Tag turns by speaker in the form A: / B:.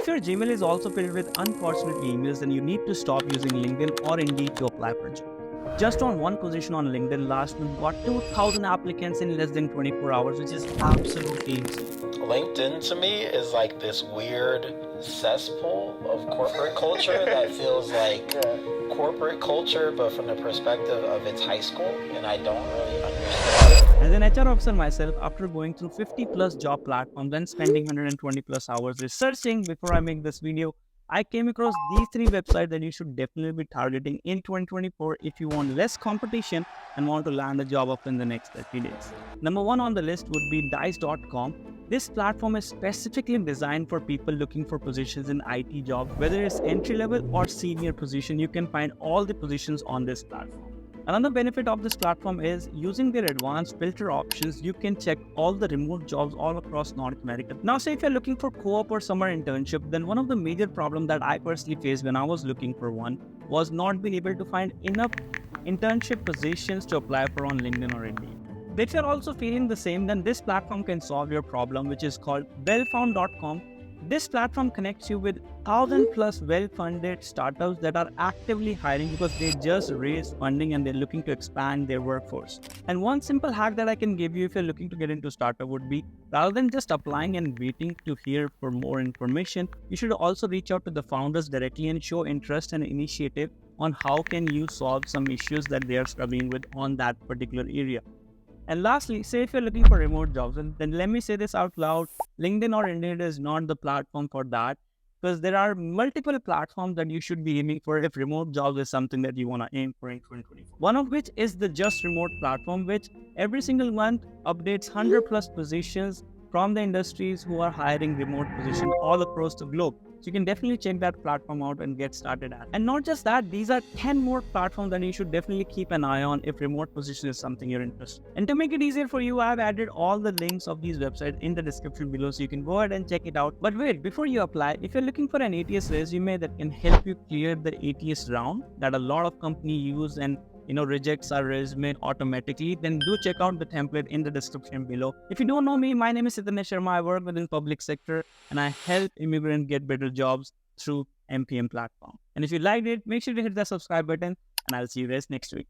A: If your Gmail is also filled with unfortunate emails, then you need to stop using LinkedIn or Indeed to apply for a job. Just on one position on LinkedIn last month got 2,000 applicants in less than 24 hours, which is absolutely insane.
B: LinkedIn to me is like this weird cesspool of corporate culture that feels like corporate culture, but from the perspective of its high school, and I don't really understand.
A: As an HR officer myself, after going through 50 plus job platforms and spending 120 plus hours researching before I make this video, I came across these three websites that you should definitely be targeting in 2024 if you want less competition and want to land a job up in the next 30 days. Number one on the list would be dice.com. This platform is specifically designed for people looking for positions in IT jobs, whether it's entry level or senior position. You can find all the positions on this platform. Another benefit of this platform is using their advanced filter options, you can check all the remote jobs all across North America. Now, say if you're looking for co-op or summer internship, then one of the major problems that I personally faced when I was looking for one was not being able to find enough internship positions to apply for on LinkedIn or Indeed. If you're also feeling the same, then this platform can solve your problem, which is called wellfound.com. This platform connects you with 1,000 plus well-funded startups that are actively hiring because they just raised funding and they're looking to expand their workforce. And one simple hack that I can give you if you're looking to get into startup would be, rather than just applying and waiting to hear for more information, you should also reach out to the founders directly and show interest and initiative on how can you solve some issues that they are struggling with on that particular area. And lastly, say if you're looking for remote jobs, and then let me say this out loud, LinkedIn or Indeed is not the platform for that, because there are multiple platforms that you should be aiming for if remote jobs is something that you want to aim for in 2024. One of which is the Just Remote platform, which every single month updates 100 plus positions from the industries who are hiring remote positions all across the globe. So you can definitely check that platform out and get started at. And not just that, these are 10 more platforms that you should definitely keep an eye on if remote position is something you're interested in. And to make it easier for you, I've added all the links of these websites in the description below so you can go ahead and check it out. But wait, before you apply, if you're looking for an ATS resume that can help you clear the ATS round that a lot of companies use and rejects our resume automatically, then do check out the template in the description below. If you don't know me, my name is Sitanesh Sharma. I work within public sector and I help immigrants get better jobs through MPM platform. And if you liked it, make sure to hit the subscribe button and I'll see you guys next week.